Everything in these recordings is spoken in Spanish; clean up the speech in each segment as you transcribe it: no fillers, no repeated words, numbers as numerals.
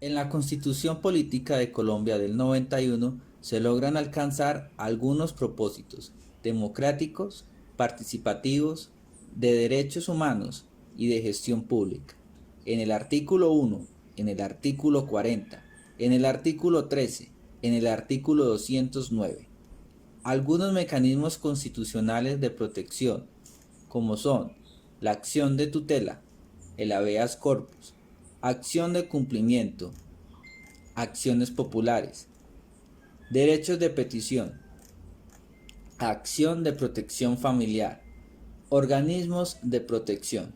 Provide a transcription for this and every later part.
En la Constitución Política de Colombia del 91 se logran alcanzar algunos propósitos democráticos, participativos, de derechos humanos y de gestión pública. En el artículo 1, en el artículo 40, en el artículo 13, en el artículo 209. Algunos mecanismos constitucionales de protección, como son la acción de tutela, el habeas corpus, acción de cumplimiento, acciones populares, derechos de petición, acción de protección familiar, organismos de protección.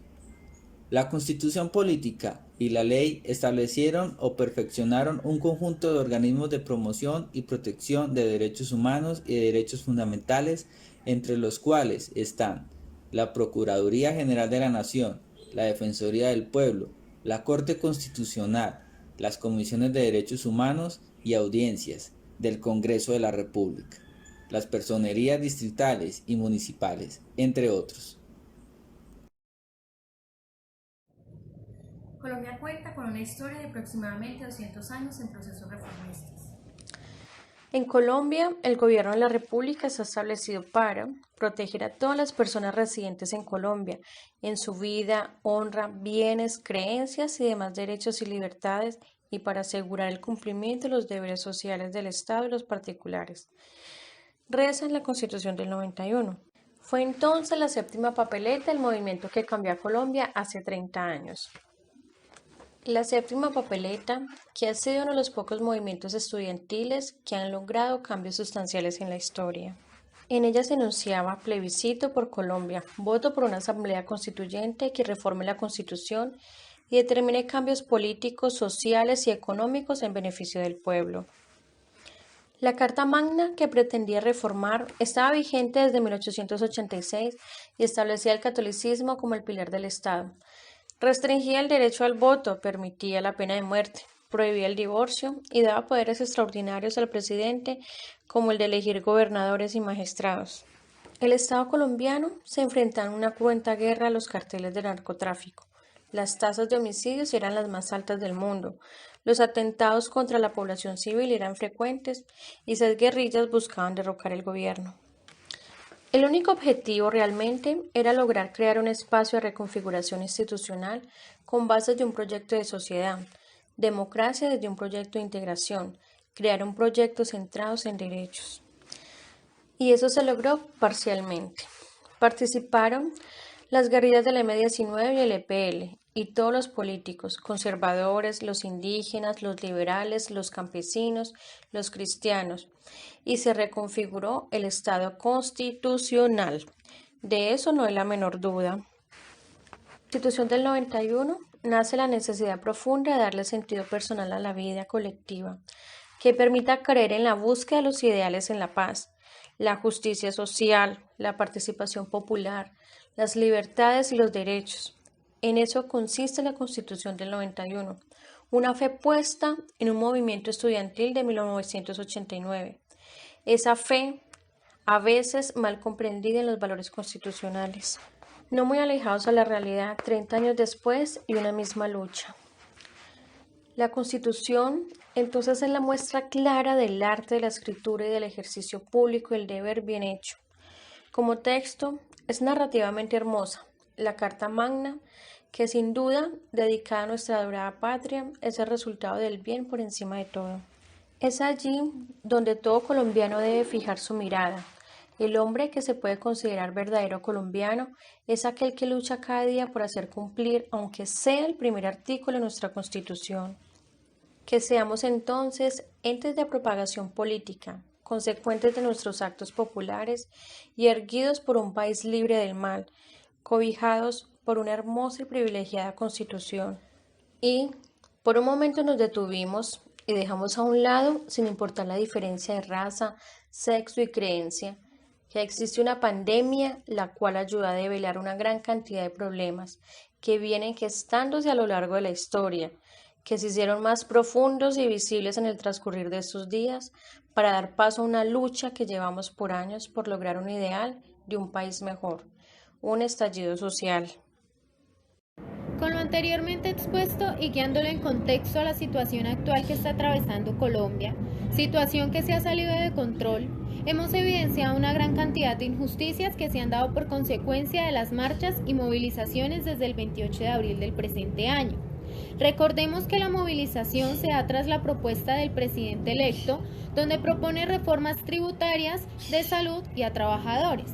La Constitución Política y la Ley establecieron o perfeccionaron un conjunto de organismos de promoción y protección de derechos humanos y de derechos fundamentales, entre los cuales están la Procuraduría General de la Nación, la Defensoría del Pueblo, la Corte Constitucional, las Comisiones de Derechos Humanos y audiencias del Congreso de la República, las personerías distritales y municipales, entre otros. Colombia cuenta con una historia de aproximadamente 200 años en procesos reformistas. En Colombia, el gobierno de la República está establecido para proteger a todas las personas residentes en Colombia, en su vida, honra, bienes, creencias y demás derechos y libertades, y para asegurar el cumplimiento de los deberes sociales del Estado y los particulares. Reza en la Constitución del 91. Fue entonces la séptima papeleta del movimiento que cambió a Colombia hace 30 años. La séptima papeleta, que ha sido uno de los pocos movimientos estudiantiles que han logrado cambios sustanciales en la historia. En ella se enunciaba plebiscito por Colombia, voto por una asamblea constituyente que reforme la Constitución y determine cambios políticos, sociales y económicos en beneficio del pueblo. La Carta Magna, que pretendía reformar, estaba vigente desde 1886 y establecía el catolicismo como el pilar del Estado. Restringía el derecho al voto, permitía la pena de muerte, prohibía el divorcio y daba poderes extraordinarios al presidente, como el de elegir gobernadores y magistrados. El Estado colombiano se enfrentaba en una cruenta guerra a los carteles de narcotráfico. Las tasas de homicidios eran las más altas del mundo. Los atentados contra la población civil eran frecuentes y 6 guerrillas buscaban derrocar el gobierno. El único objetivo realmente era lograr crear un espacio de reconfiguración institucional con bases de un proyecto de sociedad, democracia desde un proyecto de integración, crear un proyecto centrado en derechos. Y eso se logró parcialmente. Participaron las guerrillas del M-19 y el EPL, y todos los políticos, conservadores, los indígenas, los liberales, los campesinos, los cristianos, y se reconfiguró el Estado constitucional. De eso no hay la menor duda. La Constitución del 91 nace la necesidad profunda de darle sentido personal a la vida colectiva, que permita creer en la búsqueda de los ideales en la paz, la justicia social, la participación popular, las libertades y los derechos. En eso consiste la Constitución del 91, una fe puesta en un movimiento estudiantil de 1989. Esa fe, a veces mal comprendida en los valores constitucionales, no muy alejados a la realidad 30 años después y una misma lucha. La Constitución, entonces, es la muestra clara del arte de la escritura y del ejercicio público del deber bien hecho. Como texto, es narrativamente hermosa. La Carta Magna, que sin duda, dedicada a nuestra adorada patria, es el resultado del bien por encima de todo. Es allí donde todo colombiano debe fijar su mirada. El hombre que se puede considerar verdadero colombiano es aquel que lucha cada día por hacer cumplir, aunque sea el primer artículo de nuestra Constitución. Que seamos entonces entes de propagación política, consecuentes de nuestros actos populares y erguidos por un país libre del mal, cobijados por una hermosa y privilegiada Constitución. Y por un momento nos detuvimos y dejamos a un lado, sin importar la diferencia de raza, sexo y creencia, que existe una pandemia la cual ayuda a develar una gran cantidad de problemas que vienen gestándose a lo largo de la historia, que se hicieron más profundos y visibles en el transcurrir de estos días para dar paso a una lucha que llevamos por años por lograr un ideal de un país mejor, un estallido social. Con lo anteriormente expuesto y guiándolo en contexto a la situación actual que está atravesando Colombia, situación que se ha salido de control, hemos evidenciado una gran cantidad de injusticias que se han dado por consecuencia de las marchas y movilizaciones desde el 28 de abril del presente año. Recordemos que la movilización se da tras la propuesta del presidente electo, donde propone reformas tributarias, de salud y a trabajadores,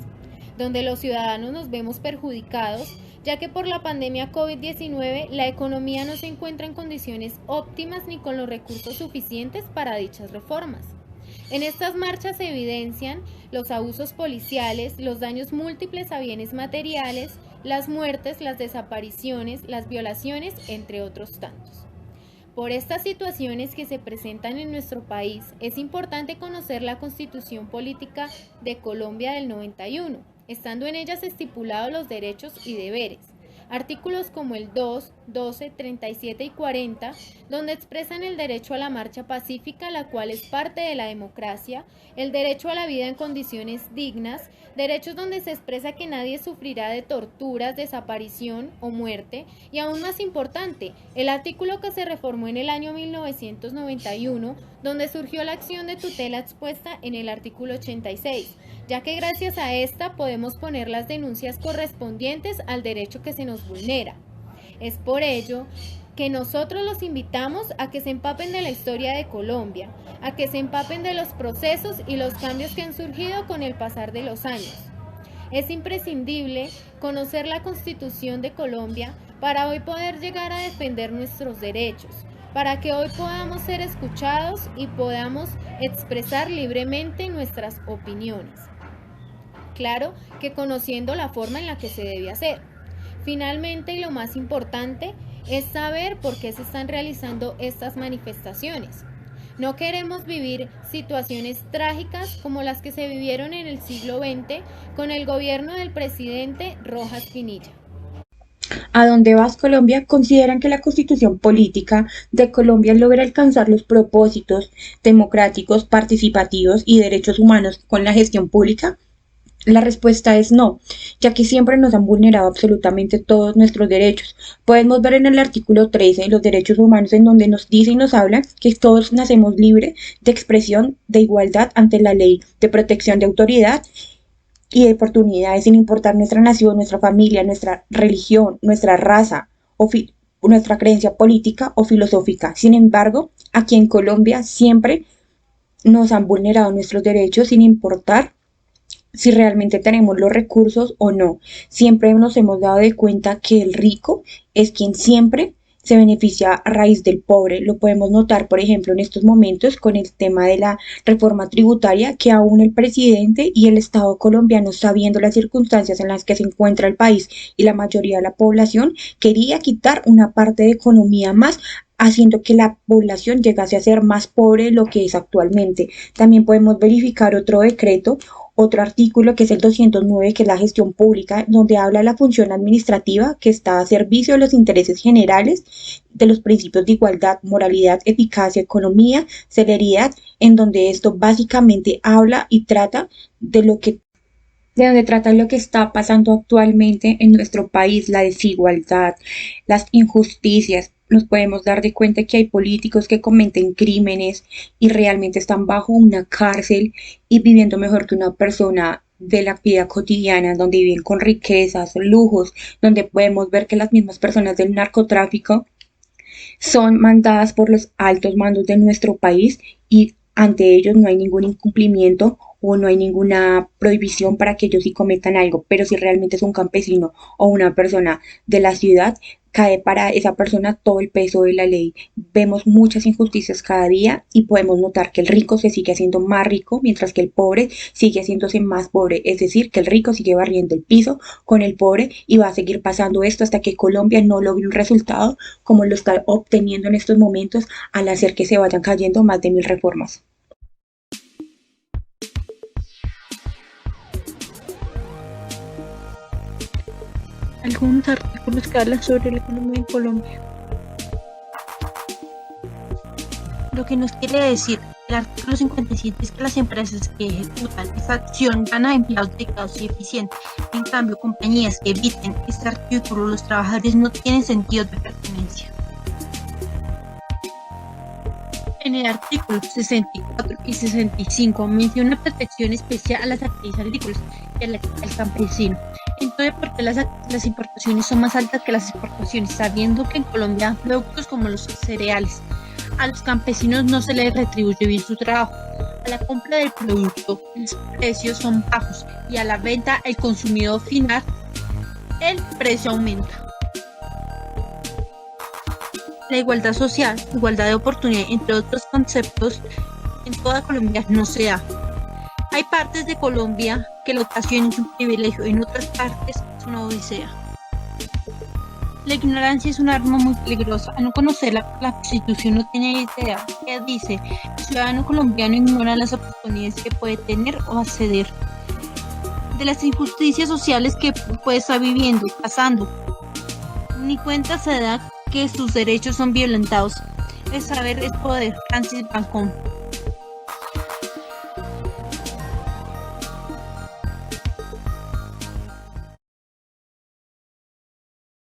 donde los ciudadanos nos vemos perjudicados, ya que por la pandemia COVID-19 la economía no se encuentra en condiciones óptimas ni con los recursos suficientes para dichas reformas. En estas marchas se evidencian los abusos policiales, los daños múltiples a bienes materiales, las muertes, las desapariciones, las violaciones, entre otros tantos. Por estas situaciones que se presentan en nuestro país, es importante conocer la Constitución Política de Colombia del 91, estando en ellas estipulados los derechos y deberes. Artículos como el 2, 12, 37 y 40, donde expresan el derecho a la marcha pacífica, la cual es parte de la democracia, el derecho a la vida en condiciones dignas, derechos donde se expresa que nadie sufrirá de torturas, desaparición o muerte, y aún más importante, el artículo que se reformó en el año 1991, donde surgió la acción de tutela expuesta en el artículo 86, ya que gracias a esta podemos poner las denuncias correspondientes al derecho que se nos vulnera. Es por ello que nosotros los invitamos a que se empapen de la historia de Colombia, a que se empapen de los procesos y los cambios que han surgido con el pasar de los años. Es imprescindible conocer la Constitución de Colombia para hoy poder llegar a defender nuestros derechos, para que hoy podamos ser escuchados y podamos expresar libremente nuestras opiniones. Claro que conociendo la forma en la que se debe hacer. Finalmente, y lo más importante, es saber por qué se están realizando estas manifestaciones. No queremos vivir situaciones trágicas como las que se vivieron en el siglo XX con el gobierno del presidente Rojas Pinilla. ¿A dónde vas, Colombia? ¿Consideran que la Constitución Política de Colombia logra alcanzar los propósitos democráticos, participativos y derechos humanos con la gestión pública? La respuesta es no, ya que siempre nos han vulnerado absolutamente todos nuestros derechos. Podemos ver en el artículo 13 de los derechos humanos, en donde nos dice y nos habla que todos nacemos libres de expresión, de igualdad ante la ley, de protección de autoridad y de oportunidades, sin importar nuestra nación, nuestra familia, nuestra religión, nuestra raza o nuestra creencia política o filosófica. Sin embargo, aquí en Colombia siempre nos han vulnerado nuestros derechos sin importar si realmente tenemos los recursos o no. Siempre nos hemos dado de cuenta que el rico es quien siempre se beneficia a raíz del pobre. Lo podemos notar, por ejemplo, en estos momentos con el tema de la reforma tributaria, que aún el presidente y el Estado colombiano, sabiendo las circunstancias en las que se encuentra el país y la mayoría de la población, quería quitar una parte de economía más, haciendo que la población llegase a ser más pobre de lo que es actualmente. También podemos verificar otro decreto, otro artículo que es el 209, que es la gestión pública, donde habla de la función administrativa que está a servicio de los intereses generales, de los principios de igualdad, moralidad, eficacia, economía, celeridad, en donde esto básicamente habla y trata de lo que está pasando actualmente en nuestro país, la desigualdad, las injusticias. Nos podemos dar de cuenta que hay políticos que cometen crímenes y realmente están bajo una cárcel y viviendo mejor que una persona de la vida cotidiana, donde viven con riquezas, lujos, donde podemos ver que las mismas personas del narcotráfico son mandadas por los altos mandos de nuestro país y ante ellos no hay ningún incumplimiento o no hay ninguna prohibición para que ellos sí cometan algo, pero si realmente es un campesino o una persona de la ciudad, cae para esa persona todo el peso de la ley. Vemos muchas injusticias cada día y podemos notar que el rico se sigue haciendo más rico, mientras que el pobre sigue haciéndose más pobre. Es decir, que el rico sigue barriendo el piso con el pobre y va a seguir pasando esto hasta que Colombia no logre un resultado como lo está obteniendo en estos momentos al hacer que se vayan cayendo más de 1000 reformas. Algunos artículos que hablan sobre la economía en Colombia. Lo que nos quiere decir El artículo 57 es que las empresas que ejecutan esta acción ganan empleados dedicados y eficientes. En cambio, compañías que eviten este artículo, los trabajadores no tienen sentido de pertenencia. En el artículo 64 y 65 menciona una protección especial a las actividades agrícolas y al campesino. Entonces, ¿por qué las importaciones son más altas que las exportaciones? Sabiendo que en Colombia productos como los cereales, a los campesinos no se les retribuye bien su trabajo. A la compra del producto, los precios son bajos y a la venta, el consumidor final, el precio aumenta. La igualdad social, igualdad de oportunidad, entre otros conceptos, en toda Colombia no se da. Hay partes de Colombia que la educación es un privilegio, en otras partes es una odisea. La ignorancia es un arma muy peligrosa. Al no conocer la Constitución no tiene idea qué dice. El ciudadano colombiano ignora las oportunidades que puede tener o acceder. De las injusticias sociales que puede estar viviendo, pasando. Ni cuenta se da que sus derechos son violentados. El saber es poder. Francis Bacon.